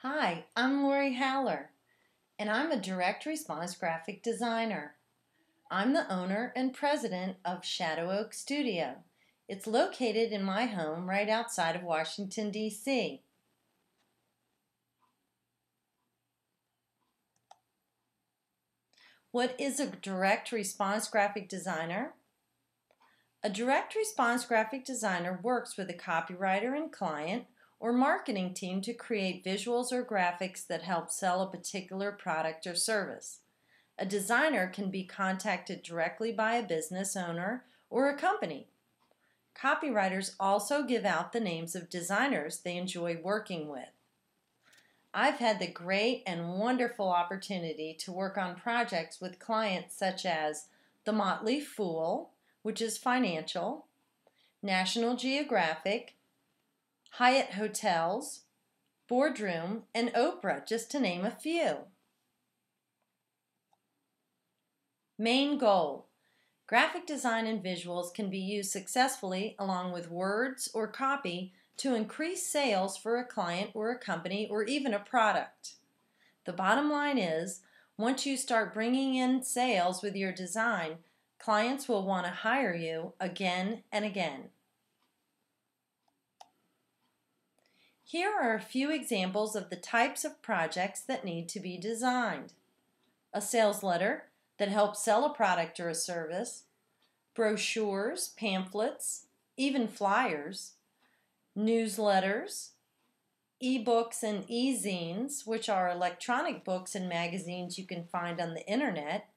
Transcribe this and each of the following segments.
Hi, I'm Lori Haller, and I'm a direct response graphic designer. I'm the owner and president of Shadow Oak Studio. It's located in my home right outside of Washington, D.C. What is a direct response graphic designer? A direct response graphic designer works with a copywriter and client or marketing team to create visuals or graphics that help sell a particular product or service. A designer can be contacted directly by a business owner or a company. Copywriters also give out the names of designers they enjoy working with. I've had the great and wonderful opportunity to work on projects with clients such as The Motley Fool, which is financial, National Geographic, Hyatt Hotels, Boardroom, and Oprah, just to name a few. Main goal. Graphic design and visuals can be used successfully along with words or copy to increase sales for a client or a company or even a product. The bottom line is, once you start bringing in sales with your design, clients will want to hire you again and again. Here are a few examples of the types of projects that need to be designed. A sales letter that helps sell a product or a service, brochures, pamphlets, even flyers, newsletters, e-books and e-zines, which are electronic books and magazines you can find on the internet.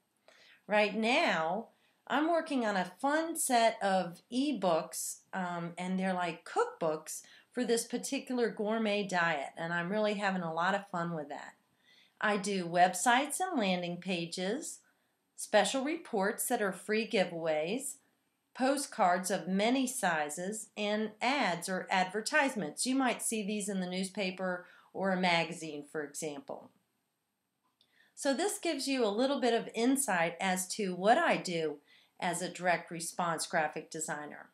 Right now, I'm working on a fun set of e-books, and they're like cookbooks for this particular gourmet diet, and I'm really having a lot of fun with that. I do websites and landing pages, special reports that are free giveaways, postcards of many sizes, and ads or advertisements. You might see these in the newspaper or a magazine, for example. So this gives you a little bit of insight as to what I do as a direct response graphic designer.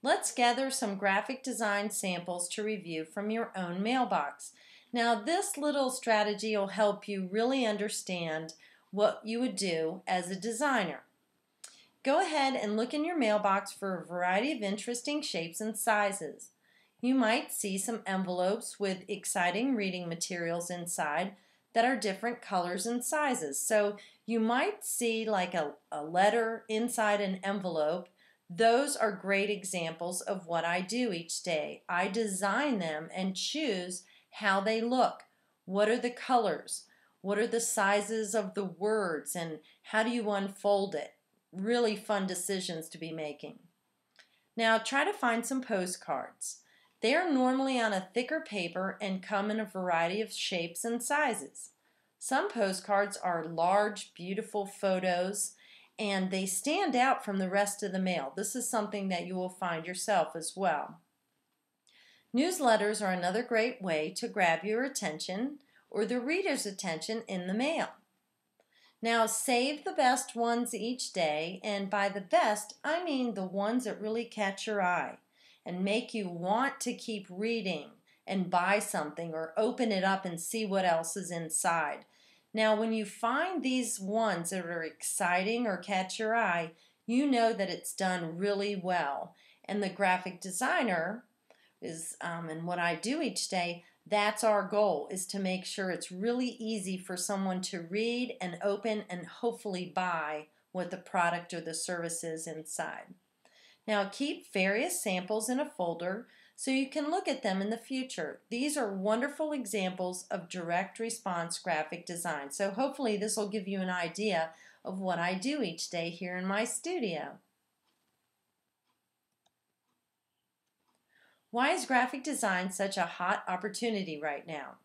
Let's gather some graphic design samples to review from your own mailbox. Now, this little strategy will help you really understand what you would do as a designer. Go ahead and look in your mailbox for a variety of interesting shapes and sizes. You might see some envelopes with exciting reading materials inside that are different colors and sizes. So you might see like a letter inside an envelope. Those are great examples of what I do each day. I design them and choose how they look. What are the colors? What are the sizes of the words? And how do you unfold it? Really fun decisions to be making. Now try to find some postcards. They are normally on a thicker paper and come in a variety of shapes and sizes. Some postcards are large, beautiful photos, and they stand out from the rest of the mail. This is something that you will find yourself as well. Newsletters are another great way to grab your attention or the reader's attention in the mail. Now save the best ones each day, and by the best I mean the ones that really catch your eye and make you want to keep reading and buy something or open it up and see what else is inside. Now when you find these ones that are exciting or catch your eye, you know that it's done really well. And the graphic designer is, and what I do each day, that's our goal, is to make sure it's really easy for someone to read and open and hopefully buy what the product or the service is inside. Now keep various samples in a folder so you can look at them in the future. These are wonderful examples of direct response graphic design. So hopefully this will give you an idea of what I do each day here in my studio. Why is graphic design such a hot opportunity right now?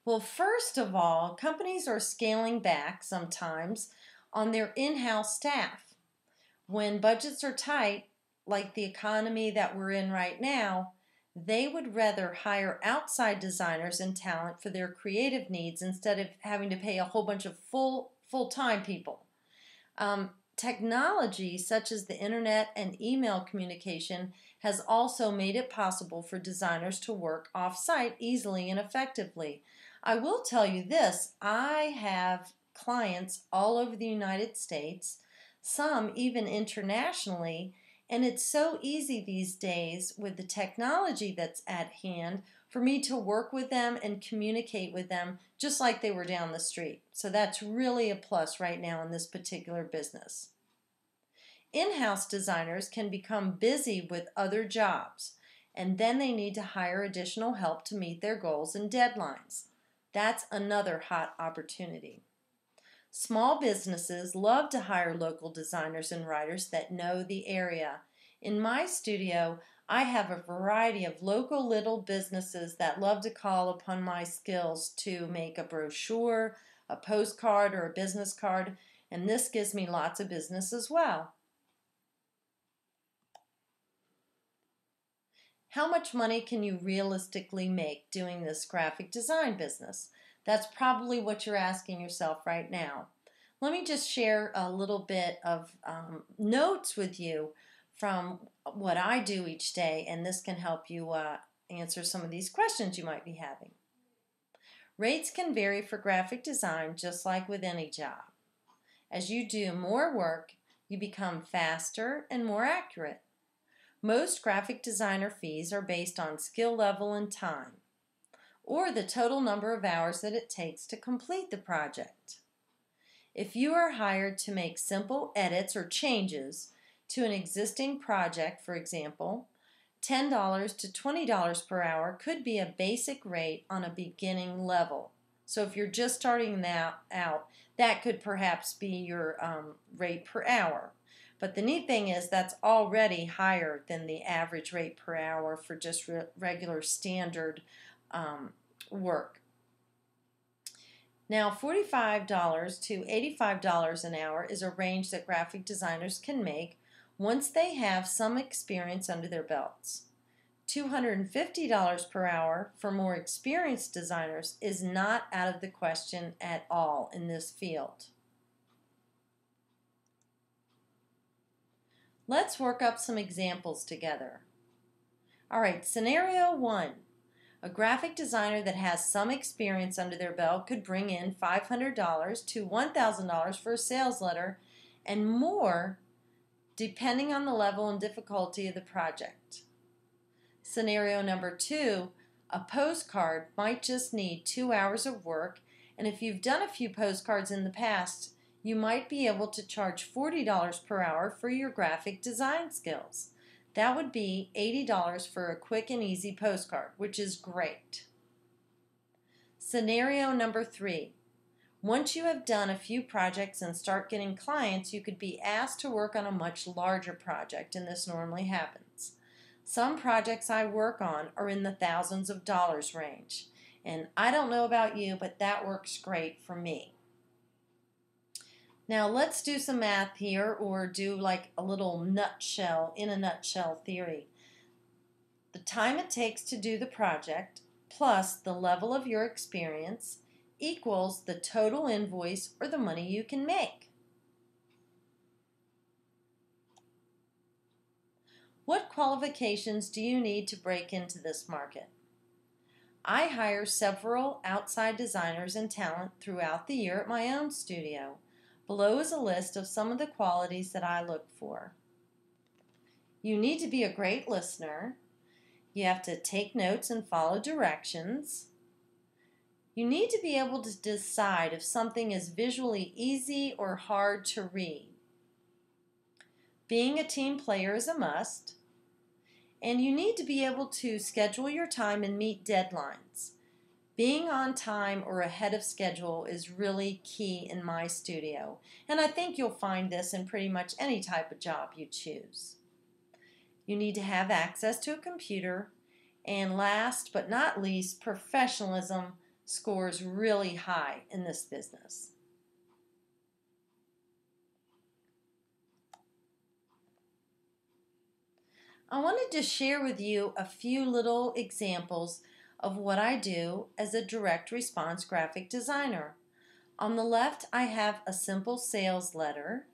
Well, first of all, companies are scaling back sometimes on their in-house staff. When budgets are tight, like the economy that we're in right now, they would rather hire outside designers and talent for their creative needs instead of having to pay a whole bunch of full-time people. Technology such as the internet and email communication has also made it possible for designers to work off-site easily and effectively. I will tell you this, I have clients all over the United States, some even internationally, and it's so easy these days with the technology that's at hand for me to work with them and communicate with them just like they were down the street. So that's really a plus right now in this particular business. In-house designers can become busy with other jobs, and then they need to hire additional help to meet their goals and deadlines. That's another hot opportunity. Small businesses love to hire local designers and writers that know the area. In my studio, I have a variety of local little businesses that love to call upon my skills to make a brochure, a postcard, or a business card, and this gives me lots of business as well. How much money can you realistically make doing this graphic design business? That's probably what you're asking yourself right now. Let me just share a little bit of notes with you from what I do each day, and this can help you answer some of these questions you might be having. Rates can vary for graphic design just like with any job. As you do more work, you become faster and more accurate. Most graphic designer fees are based on skill level and time, or the total number of hours that it takes to complete the project. If you are hired to make simple edits or changes to an existing project, for example, $10 to $20 per hour could be a basic rate on a beginning level. So if you're just starting that out, that could perhaps be your rate per hour. But the neat thing is that's already higher than the average rate per hour for just regular standard work. Now, $45 to $85 an hour is a range that graphic designers can make once they have some experience under their belts. $250 per hour for more experienced designers is not out of the question at all in this field. Let's work up some examples together. All right, scenario 1. A graphic designer that has some experience under their belt could bring in $500 to $1,000 for a sales letter and more depending on the level and difficulty of the project. Scenario number 2, a postcard might just need 2 hours of work, and if you've done a few postcards in the past, you might be able to charge $40 per hour for your graphic design skills. That would be $80 for a quick and easy postcard, which is great. Scenario number 3. Once you have done a few projects and start getting clients, you could be asked to work on a much larger project, and this normally happens. Some projects I work on are in the thousands of dollars range, and I don't know about you, but that works great for me. Now let's do some math here, or do like a little nutshell, in a nutshell theory. The time it takes to do the project plus the level of your experience equals the total invoice or the money you can make. What qualifications do you need to break into this market? I hire several outside designers and talent throughout the year at my own studio. Below is a list of some of the qualities that I look for. You need to be a great listener. You have to take notes and follow directions. You need to be able to decide if something is visually easy or hard to read. Being a team player is a must. And you need to be able to schedule your time and meet deadlines. Being on time or ahead of schedule is really key in my studio, and I think you'll find this in pretty much any type of job you choose. You need to have access to a computer, and last but not least, professionalism scores really high in this business. I wanted to share with you a few little examples of what I do as a direct response graphic designer. On the left, I have a simple sales letter.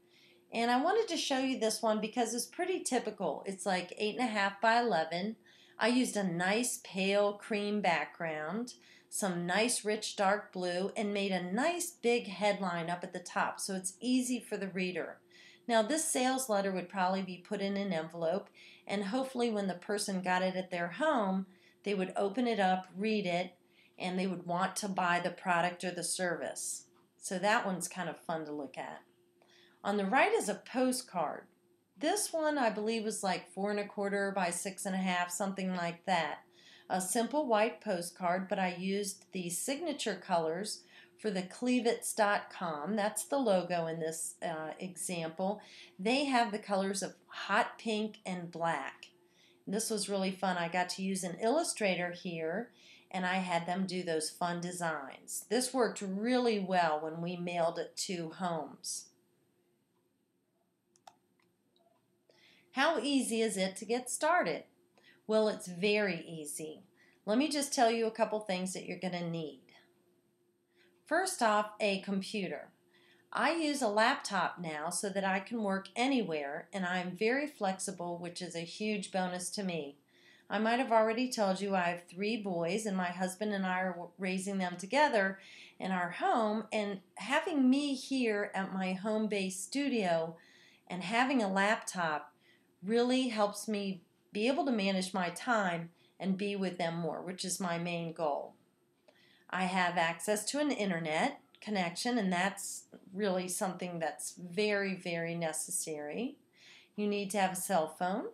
And I wanted to show you this one because it's pretty typical. It's like 8.5 by 11. I used a nice pale cream background, some nice rich dark blue, and made a nice big headline up at the top so it's easy for the reader. Now this sales letter would probably be put in an envelope, and hopefully when the person got it at their home, they would open it up, read it, and they would want to buy the product or the service. So that one's kind of fun to look at. On the right is a postcard. This one I believe was like 4.25 by 6.5, something like that. A simple white postcard, but I used the signature colors for the Clevitz.com. That's the logo in this example. They have the colors of hot pink and black. And this was really fun. I got to use an Illustrator here, and I had them do those fun designs. This worked really well when we mailed it to homes. How easy is it to get started? Well, it's very easy. Let me just tell you a couple things that you're going to need. First off, a computer. I use a laptop now so that I can work anywhere, and I'm very flexible, which is a huge bonus to me. I might have already told you I have 3 boys, and my husband and I are raising them together in our home, and having me here at my home-based studio and having a laptop really helps me be able to manage my time and be with them more, which is my main goal. I have access to an internet connection, and that's really something that's very, very necessary. You need to have a cell phone,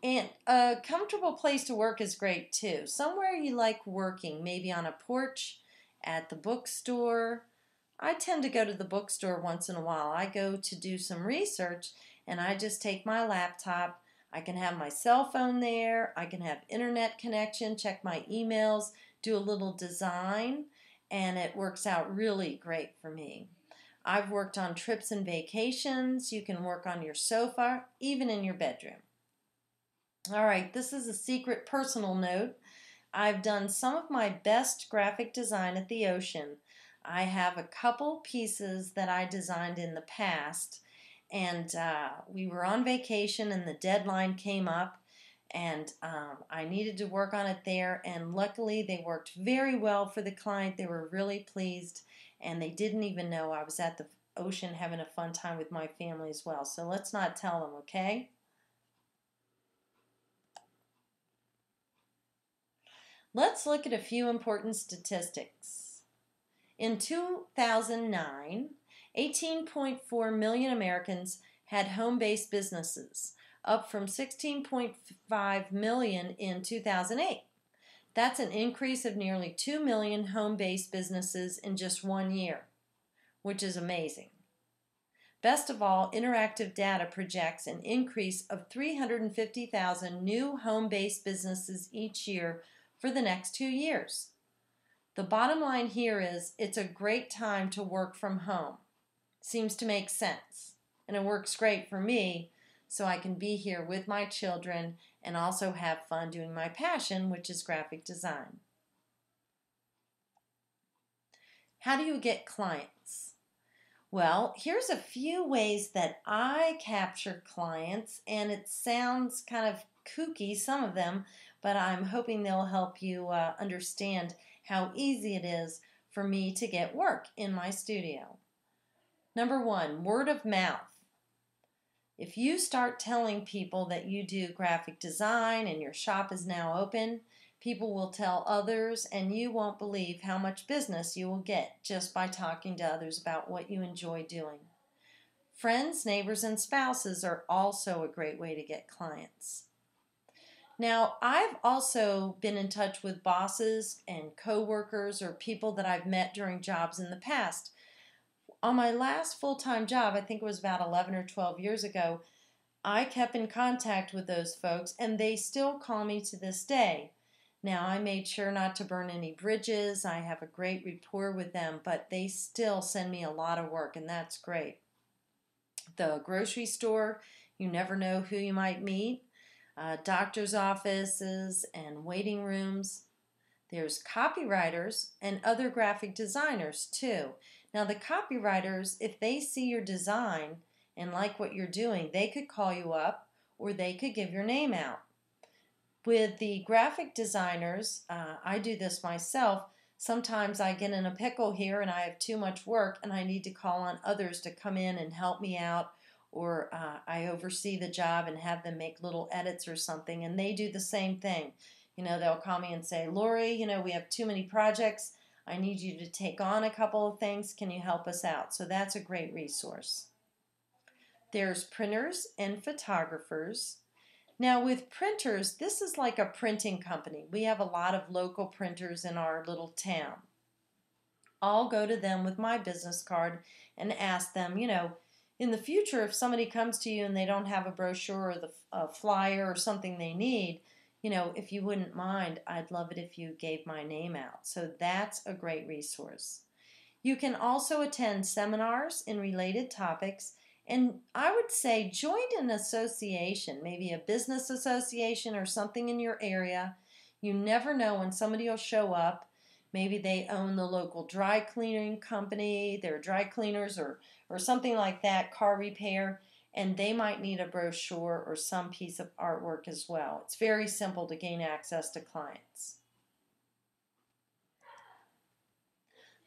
and a comfortable place to work is great too. Somewhere you like working, maybe on a porch, at the bookstore. I tend to go to the bookstore once in a while. I go to do some research, and I just take my laptop. I can have my cell phone there. I can have internet connection, check my emails, do a little design, and it works out really great for me. I've worked on trips and vacations. You can work on your sofa, even in your bedroom. All right, this is a secret personal note. I've done some of my best graphic design at the ocean. I have a couple pieces that I designed in the past, and we were on vacation and the deadline came up, and I needed to work on it there, and luckily they worked very well for the client. They were really pleased, and they didn't even know I was at the ocean having a fun time with my family as well. So let's not tell them, okay? Let's look at a few important statistics. In 2009, 18.4 million Americans had home-based businesses, up from 16.5 million in 2008. That's an increase of nearly 2 million home-based businesses in just 1 year, which is amazing. Best of all, interactive data projects an increase of 350,000 new home-based businesses each year for the next 2 years. The bottom line here is it's a great time to work from home. Seems to make sense. And it works great for me, so I can be here with my children and also have fun doing my passion, which is graphic design. How do you get clients? Well, here's a few ways that I capture clients, and it sounds kind of kooky, some of them, but I'm hoping they'll help you understand how easy it is for me to get work in my studio. Number 1, word of mouth. If you start telling people that you do graphic design and your shop is now open, people will tell others, and you won't believe how much business you will get just by talking to others about what you enjoy doing. Friends, neighbors, and spouses are also a great way to get clients. Now, I've also been in touch with bosses and coworkers or people that I've met during jobs in the past. On my last full-time job, I think it was about 11 or 12 years ago, I kept in contact with those folks, and they still call me to this day. Now, I made sure not to burn any bridges. I have a great rapport with them, but they still send me a lot of work, and that's great. The grocery store, you never know who you might meet. Doctor's offices and waiting rooms. There's copywriters and other graphic designers too. Now the copywriters, if they see your design and like what you're doing, they could call you up or they could give your name out. With the graphic designers, I do this myself. Sometimes I get in a pickle here and I have too much work and I need to call on others to come in and help me out, or I oversee the job and have them make little edits or something, and they do the same thing. They'll call me and say, Lori, we have too many projects. I need you to take on a couple of things. Can you help us out? So that's a great resource. There's printers and photographers. Now with printers, this is like a printing company. We have a lot of local printers in our little town. I'll go to them with my business card and ask them, in the future, if somebody comes to you and they don't have a brochure or a flyer or something they need, if you wouldn't mind, I'd love it if you gave my name out. So that's a great resource. You can also attend seminars in related topics, and I would say join an association, maybe a business association or something in your area. You never know when somebody will show up. Maybe they own the local dry cleaning company, they're dry cleaners or something like that, car repair, and they might need a brochure or some piece of artwork as well. It's very simple to gain access to clients.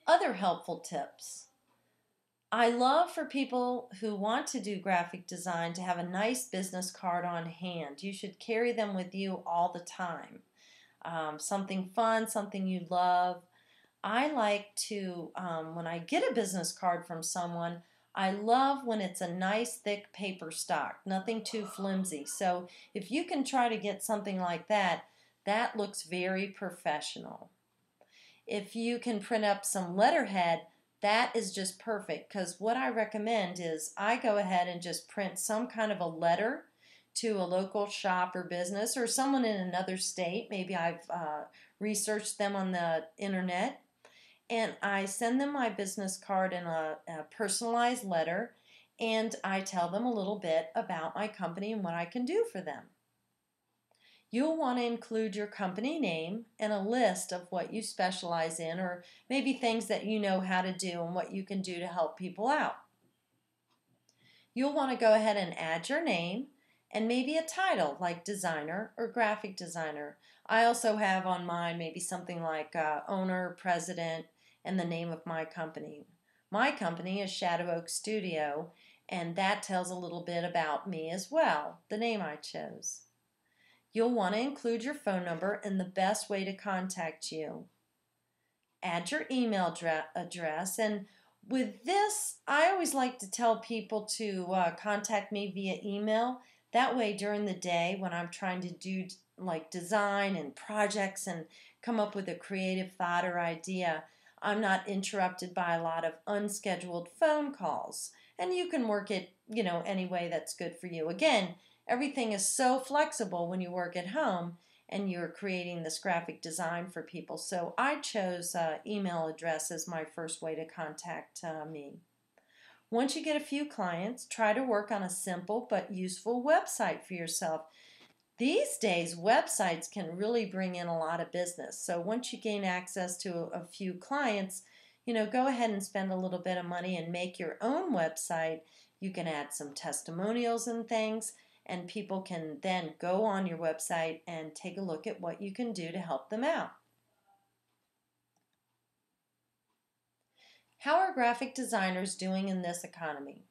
Other helpful tips. I love for people who want to do graphic design to have a nice business card on hand. You should carry them with you all the time. Something fun, something you love. I like to, when I get a business card from someone, I love when it's a nice thick paper stock, nothing too flimsy. So if you can try to get something like that, that looks very professional. If you can print up some letterhead, that is just perfect, because what I recommend is I go ahead and just print some kind of a letter to a local shop or business or someone in another state. Maybe I've researched them on the internet, and I send them my business card in a personalized letter, and I tell them a little bit about my company and what I can do for them. You'll want to include your company name and a list of what you specialize in, or maybe things that you know how to do and what you can do to help people out. You'll want to go ahead and add your name and maybe a title like designer or graphic designer. I also have on mine maybe something like owner, president, and the name of my company. My company is Shadow Oak Studio, and that tells a little bit about me as well, the name I chose. You'll want to include your phone number and the best way to contact you. Add your email address, and with this, I always like to tell people to contact me via email. That way during the day when I'm trying to do like design and projects and come up with a creative thought or idea, I'm not interrupted by a lot of unscheduled phone calls. And you can work it, any way that's good for you. Again, everything is so flexible when you work at home and you're creating this graphic design for people. So I chose email address as my first way to contact me. Once you get a few clients, try to work on a simple but useful website for yourself. These days, websites can really bring in a lot of business. So once you gain access to a few clients, go ahead and spend a little bit of money and make your own website. You can add some testimonials and things, and people can then go on your website and take a look at what you can do to help them out. How are graphic designers doing in this economy?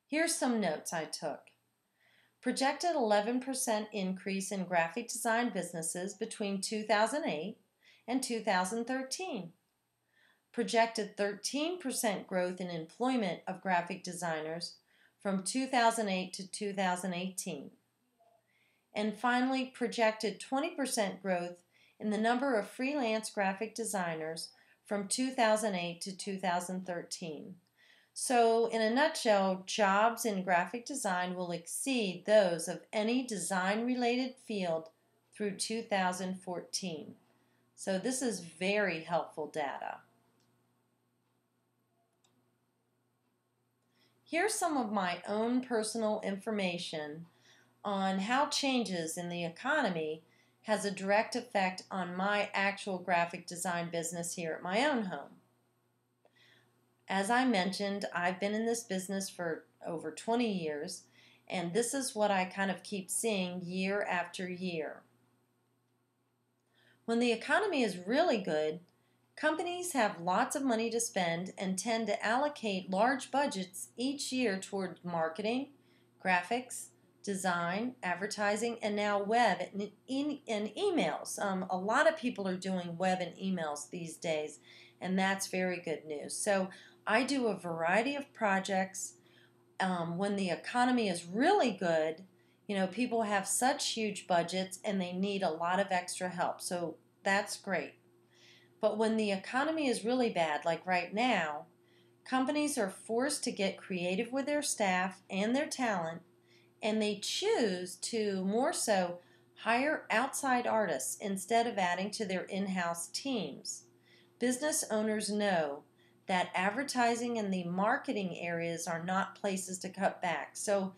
Here's some notes I took. Projected 11% increase in graphic design businesses between 2008 and 2013. Projected 13% growth in employment of graphic designers from 2008 to 2018. And finally, projected 20% growth in the number of freelance graphic designers from 2008 to 2013. So, in a nutshell, jobs in graphic design will exceed those of any design-related field through 2014. So this is very helpful data. Here's some of my own personal information on how changes in the economy has a direct effect on my actual graphic design business here at my own home. As I mentioned, I've been in this business for over 20 years, and this is what I kind of keep seeing year after year. When the economy is really good, companies have lots of money to spend and tend to allocate large budgets each year toward marketing, graphics, design, advertising, and now web and emails. A lot of people are doing web and emails these days, and that's very good news. So I do a variety of projects. When the economy is really good, people have such huge budgets and they need a lot of extra help. So that's great. But when the economy is really bad, like right now, companies are forced to get creative with their staff and their talent, and they choose to more so hire outside artists instead of adding to their in-house teams. Business owners know that advertising and the marketing areas are not places to cut back. So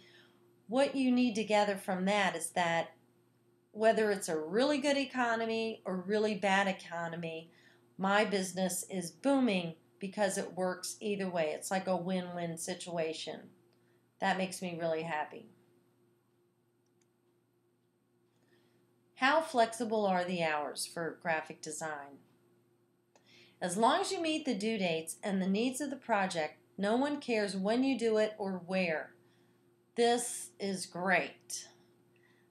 what you need to gather from that is that whether it's a really good economy or really bad economy, my business is booming because it works either way. It's like a win-win situation. That makes me really happy. How flexible are the hours for graphic design? As long as you meet the due dates and the needs of the project, no one cares when you do it or where. This is great.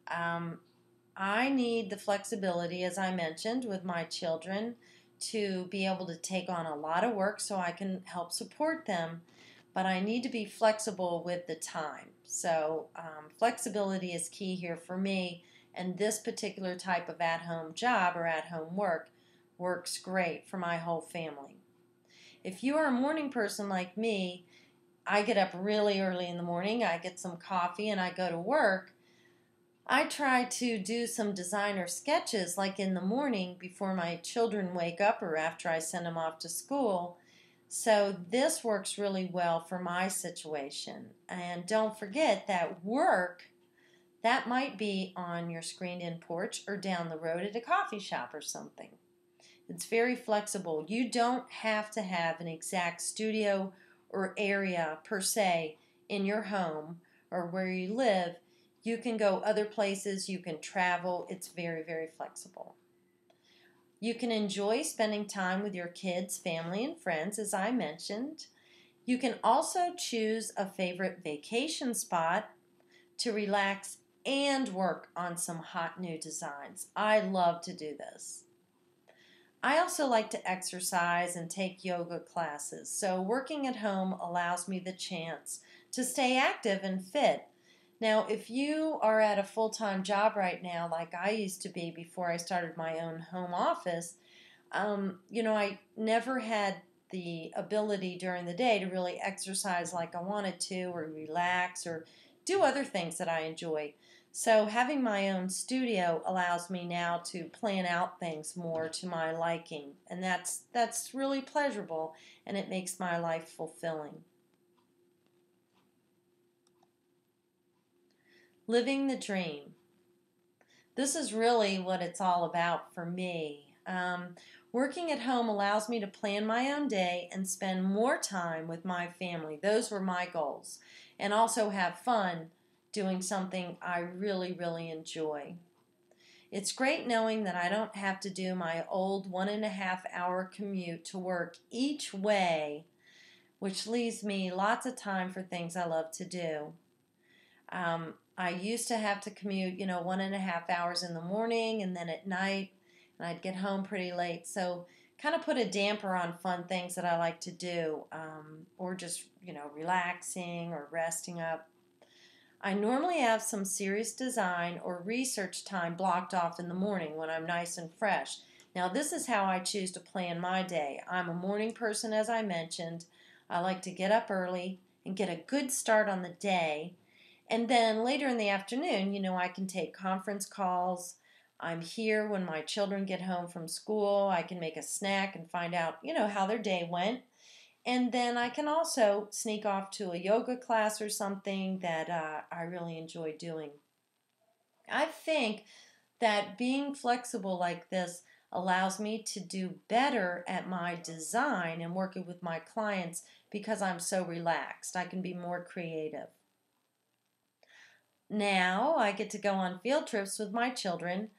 I need the flexibility, as I mentioned, with my children to be able to take on a lot of work so I can help support them, but I need to be flexible with the time. So flexibility is key here for me, and this particular type of at-home job or at-home work works great for my whole family. If you are a morning person like me, I get up really early in the morning, I get some coffee, and I go to work. I try to do some designer sketches like in the morning before my children wake up or after I send them off to school. So this works really well for my situation. And don't forget that work, that might be on your screened-in porch or down the road at a coffee shop or something. It's very flexible. You don't have to have an exact studio or area per se in your home or where you live. You can go other places, you can travel. It's very, very flexible. You can enjoy spending time with your kids, family, and friends, as I mentioned. You can also choose a favorite vacation spot to relax and work on some hot new designs. I love to do this. I also like to exercise and take yoga classes, so working at home allows me the chance to stay active and fit. Now, if you are at a full-time job right now, like I used to be before I started my own home office, I never had the ability during the day to really exercise like I wanted to or relax or do other things that I enjoy. So having my own studio allows me now to plan out things more to my liking, and that's really pleasurable, and it makes my life fulfilling. Living the dream. This is really what it's all about for me. Working at home allows me to plan my own day and spend more time with my family. Those were my goals. And also have fun doing something I really, really enjoy. It's great knowing that I don't have to do my old 1.5 hour commute to work each way, which leaves me lots of time for things I love to do. I used to have to commute, 1.5 hours in the morning and then at night, and I'd get home pretty late. So kind of put a damper on fun things that I like to do, or just, relaxing or resting up. I normally have some serious design or research time blocked off in the morning when I'm nice and fresh. Now, this is how I choose to plan my day. I'm a morning person, as I mentioned. I like to get up early and get a good start on the day. And then later in the afternoon, I can take conference calls. I'm here when my children get home from school. I can make a snack and find out, how their day went. And then I can also sneak off to a yoga class or something that I really enjoy doing. I think that being flexible like this allows me to do better at my design and working with my clients because I'm so relaxed. I can be more creative. Now I get to go on field trips with my children,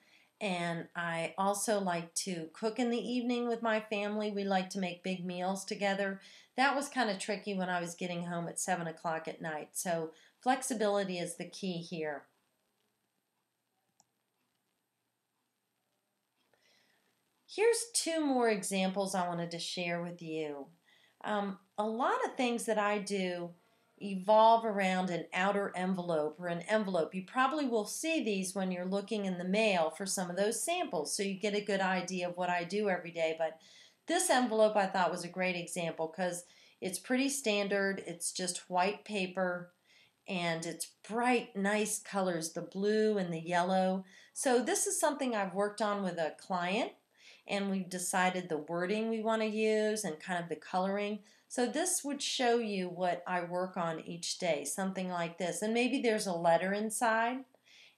and I also like to cook in the evening with my family. We like to make big meals together. That was kind of tricky when I was getting home at 7 o'clock at night. So flexibility is the key here. Here's two more examples I wanted to share with you. A lot of things that I do evolve around an outer envelope or an envelope. You probably will see these when you're looking in the mail for some of those samples, so you get a good idea of what I do every day. But this envelope I thought was a great example because it's pretty standard. It's just white paper and it's bright, nice colors, the blue and the yellow. So this is something I've worked on with a client, and we've decided the wording we want to use and kind of the coloring. So this would show you what I work on each day, something like this. And maybe there's a letter inside,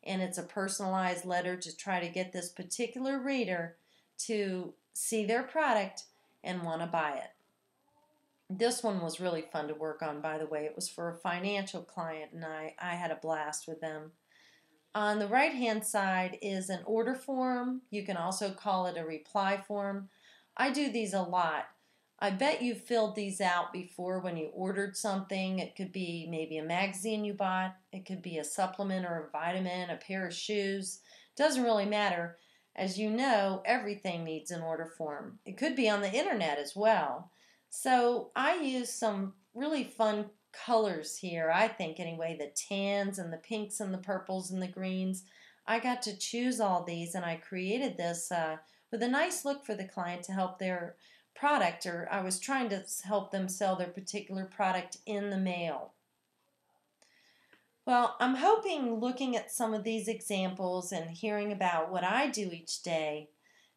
and it's a personalized letter to try to get this particular reader to see their product and want to buy it. This one was really fun to work on, by the way. It was for a financial client, and I had a blast with them. On the right-hand side is an order form. You can also call it a reply form. I do these a lot. I bet you filled these out before when you ordered something. It could be maybe a magazine you bought. It could be a supplement or a vitamin, a pair of shoes. Doesn't really matter. As you know, everything needs an order form. It could be on the internet as well. So I use some really fun colors here, I think anyway, the tans and the pinks and the purples and the greens. I got to choose all these, and I created this with a nice look for the client to help their product, or I was trying to help them sell their particular product in the mail. Well, I'm hoping looking at some of these examples and hearing about what I do each day,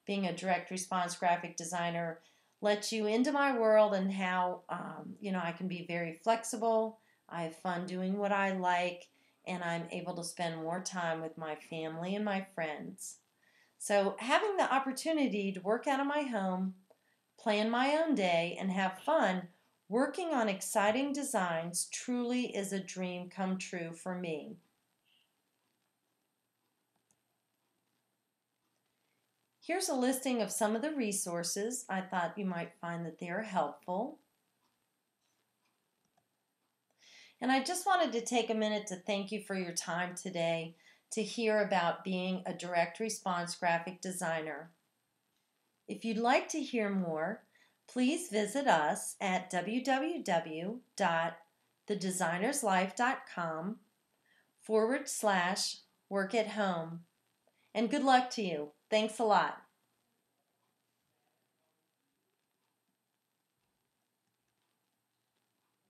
being a direct response graphic designer, lets you into my world and how I can be very flexible. I have fun doing what I like, and I'm able to spend more time with my family and my friends. So having the opportunity to work out of my home, plan my own day, and have fun working on exciting designs truly is a dream come true for me. Here's a listing of some of the resources. I thought you might find that they are helpful. And I just wanted to take a minute to thank you for your time today to hear about being a direct response graphic designer. If you'd like to hear more, please visit us at www.thedesignerslife.com/work at home. And good luck to you. Thanks a lot.